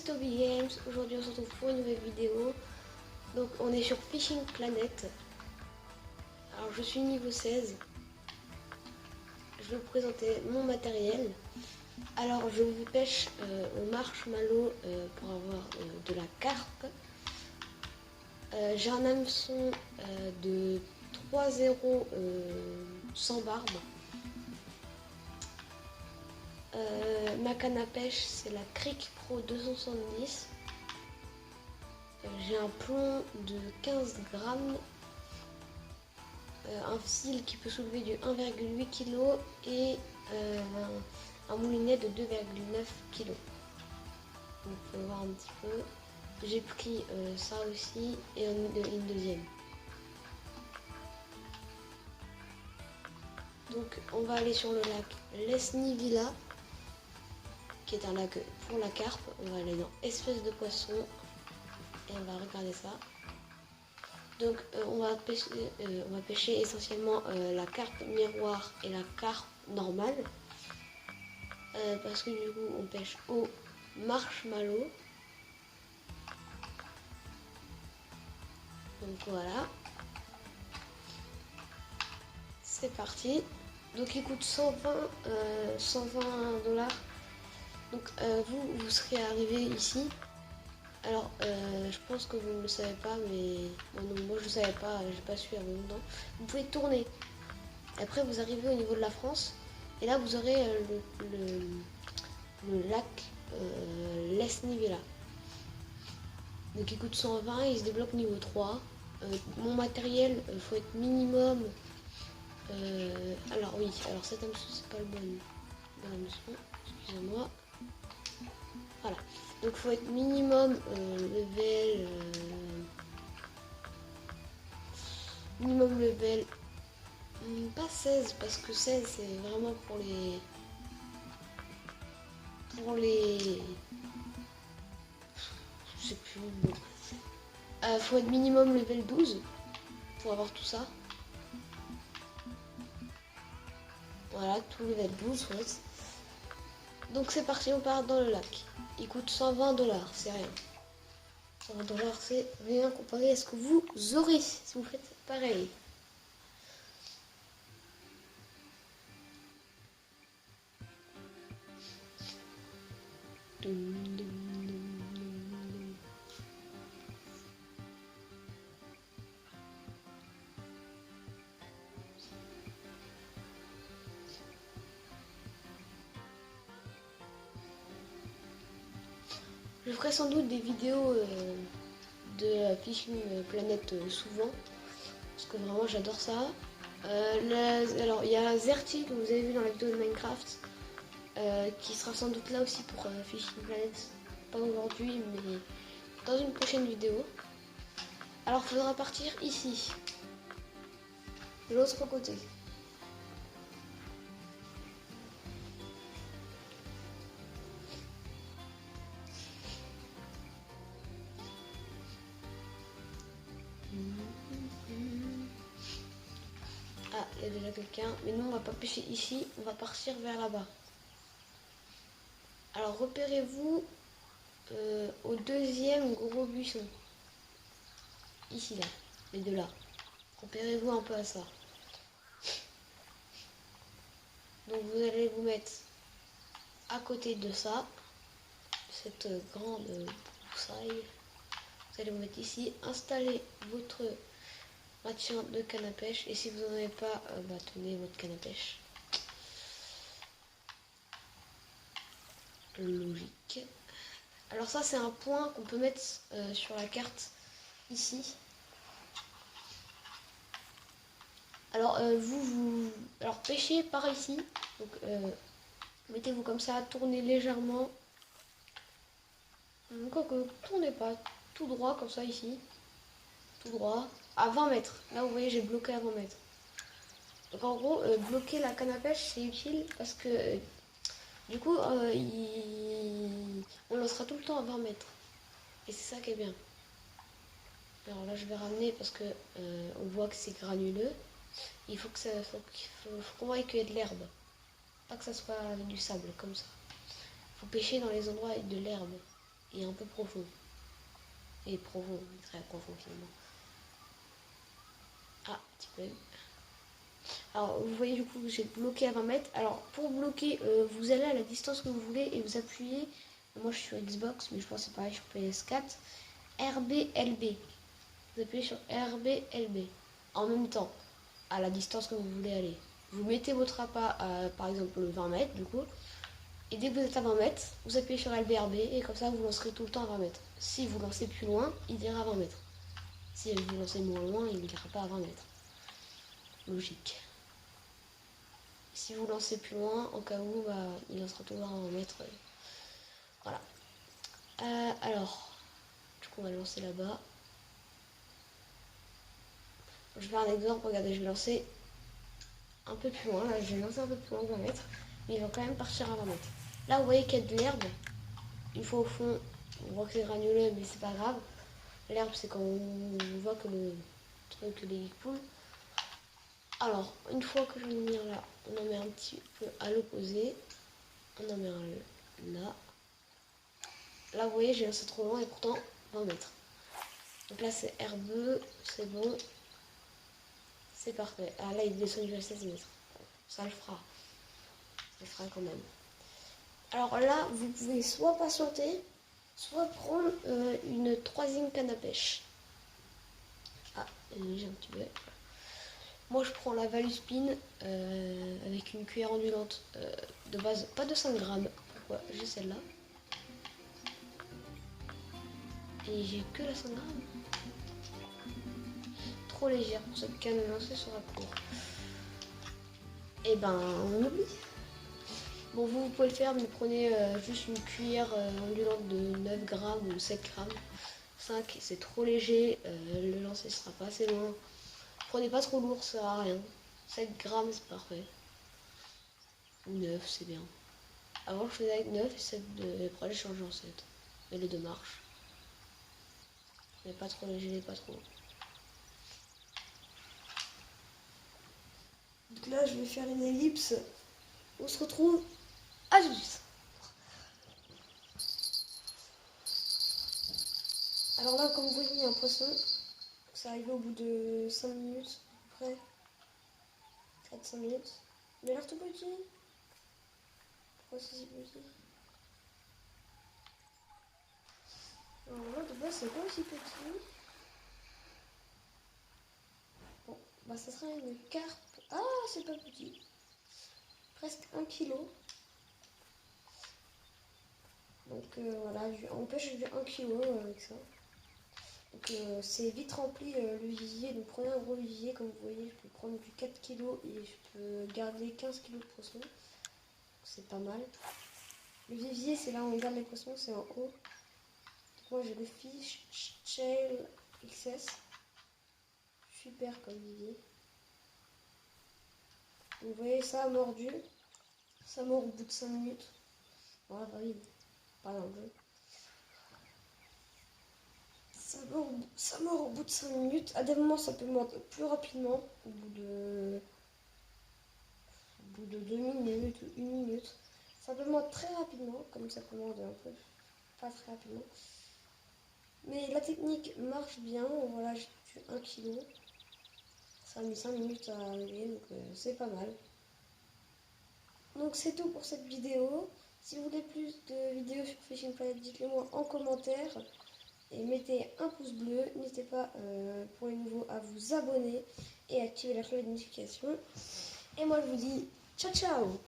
c'est Toby Games. Aujourd'hui on se retrouve pour une nouvelle vidéo. Donc on est sur Fishing Planet. Alors je suis niveau 16. Je vais vous présenter mon matériel. Alors je vous pêche au marshmallow pour avoir de la carpe. J'ai un hameçon de 3,0 sans barbe. Ma canne à pêche c'est la Creek Pro 270. J'ai un plomb de 15 grammes, un fil qui peut soulever du 1,8 kg et un moulinet de 2,9 kg. Donc on peut voir un petit peu. J'ai pris ça aussi et une deuxième. Donc on va aller sur le lac Lesny Villa, qui est un lac pour la carpe. On va aller dans espèces de poissons et on va regarder ça. Donc on va pêcher essentiellement la carpe miroir et la carpe normale. Parce que du coup on pêche au marshmallow. Donc voilà. C'est parti. Donc il coûte 120 $. Donc vous serez arrivé ici. Alors je pense que vous ne le savez pas, mais moi je ne savais pas, j'ai pas su avant longtemps. Vous pouvez tourner. Après vous arrivez au niveau de la France et là vous aurez le lac Lesny Villa. Donc il coûte 120, il se débloque niveau 3. Mon matériel, faut être minimum. Alors oui, alors cet hameçon c'est pas le bon hameçon, excusez-moi. Voilà, donc faut être minimum level pas 16 parce que 16 c'est vraiment pour les je sais plus bon. Faut être minimum level 12 pour avoir tout ça. Voilà, tout level 12 faut être. Donc c'est parti, on part dans le lac. Il coûte 120 $, c'est rien. 120 $, c'est rien comparé à ce que vous aurez si vous faites pareil. Je ferai sans doute des vidéos de Fishing Planet souvent, parce que vraiment j'adore ça. Alors il y a Zerti que vous avez vu dans la vidéo de Minecraft, qui sera sans doute là aussi pour Fishing Planet. Pas aujourd'hui, mais dans une prochaine vidéo. Alors il faudra partir ici, de l'autre côté. Ah, il y a déjà quelqu'un, mais nous on va pas pêcher ici, on va partir vers là-bas. Alors repérez-vous au deuxième gros buisson. Ici là, les deux là. Repérez-vous un peu à ça. Donc vous allez vous mettre à côté de ça, cette grande broussaille. Vous allez vous mettre ici, installer votre maintien de canne à pêche. Et si vous n'en avez pas, tenez votre canne à pêche. Logique. Alors ça c'est un point qu'on peut mettre sur la carte ici. Alors alors pêchez par ici. Donc mettez-vous comme ça, tournez légèrement. Quoique tournez pas, tout droit comme ça ici. Tout droit. À 20 mètres. Là vous voyez j'ai bloqué à 20 mètres. Donc en gros bloquer la canne à pêche c'est utile parce que du coup on lancera tout le temps à 20 mètres. Et c'est ça qui est bien. Alors là je vais ramener parce que on voit que c'est granuleux. Il faut qu'on voie qu'il y ait de l'herbe. Pas que ça soit du sable comme ça. Il faut pêcher dans les endroits avec de l'herbe. et un peu profond. Et profond, très profond finalement. Ah, petit peu. Alors, vous voyez du coup, j'ai bloqué à 20 mètres. Alors, pour bloquer, vous allez à la distance que vous voulez et vous appuyez. Moi, je suis sur Xbox, mais je pense que c'est pareil sur PS4. RBLB. Vous appuyez sur RBLB. En même temps, à la distance que vous voulez aller. Vous mettez votre appât à, par exemple, 20 mètres, du coup. Et dès que vous êtes à 20 mètres, vous appuyez sur LBRB et comme ça, vous lancerez tout le temps à 20 mètres. Si vous lancez plus loin, il ira à 20 mètres. Si vous lancez moins loin, il n'ira pas à 20 mètres. Logique. Si vous lancez plus loin, en cas où, bah, il lancera toujours à 20 mètres. Voilà. Alors, du coup, on va lancer là-bas. Je vais faire un exemple. Regardez, je vais lancer un peu plus loin. Là, je vais lancer un peu plus loin que 20 mètres. Mais il va quand même partir à 20 mètres. Là, vous voyez qu'il y a de l'herbe. Une fois au fond, on voit que c'est granuleux, mais c'est pas grave. L'herbe, c'est quand on voit que le truc, les poules. Alors, une fois que je vais venir là, on en met un petit peu à l'opposé. On en met un là. Là, vous voyez, j'ai lancé trop loin et pourtant 20 mètres. Donc là, c'est herbeux, c'est bon. C'est parfait. Ah là, il descend du 16 mètres. Ça le fera. Ça le fera quand même. Alors là, vous pouvez soit patienter, soit prendre une troisième canne à pêche. Ah, j'ai un petit peu. Moi, je prends la Valuspin avec une cuillère ondulante de base, pas de 5 grammes. Pourquoi j'ai celle-là. Et j'ai que la 5 grammes. Trop légère pour cette canne à lancer sur la cour. Et ben, on oublie. Bon, vous pouvez le faire, mais prenez juste une cuillère ondulante de 9 grammes ou 7 grammes. 5, c'est trop léger, le lancer sera pas assez loin. Prenez pas trop lourd, ça sert à rien. 7 grammes, c'est parfait. Ou 9, c'est bien. Avant, je faisais avec 9 et 7 de... Après, j'ai changé en 7. Mais les deux marchent. Mais pas trop léger, pas trop. Donc là, je vais faire une ellipse. On se retrouve à tout de suite. Alors là, comme vous voyez, il y a un poisson. C'est arrivé au bout de 5 minutes, à peu près. 4-5 minutes. Il a l'air tout petit. Pourquoi c'est si petit? Alors là, de base, c'est pas aussi petit. Bon, bah ça sera une carpe. Ah, c'est pas petit. Presque 1 kg. Donc voilà, on pêche du 1 kg avec ça. Donc c'est vite rempli le vivier. Donc prenez un gros vivier, comme vous voyez, je peux prendre du 4 kg et je peux garder 15 kg de poissons. C'est pas mal. Le vivier, c'est là où on garde les poissons, c'est en haut. Donc moi j'ai le Fish Shell XS. Super comme vivier. Vous voyez, ça a mordu. Ça mord au bout de 5 minutes. Voilà, bah oui, pas dans le jeu. Ça mord au bout de 5 minutes. À des moments, ça peut mordre plus rapidement. Au bout de 2 minutes ou 1 minute. Ça peut mordre très rapidement, comme ça peut mordre un peu pas très rapidement. Mais la technique marche bien. Voilà, j'ai tué 1 kg. Ça a mis 5 minutes à arriver, donc c'est pas mal. Donc c'est tout pour cette vidéo. Si vous voulez plus de vidéos sur Fishing Planet, dites-le moi en commentaire. Et mettez un pouce bleu. N'hésitez pas pour les nouveaux à vous abonner et activer la cloche de notification. Et moi je vous dis ciao ciao.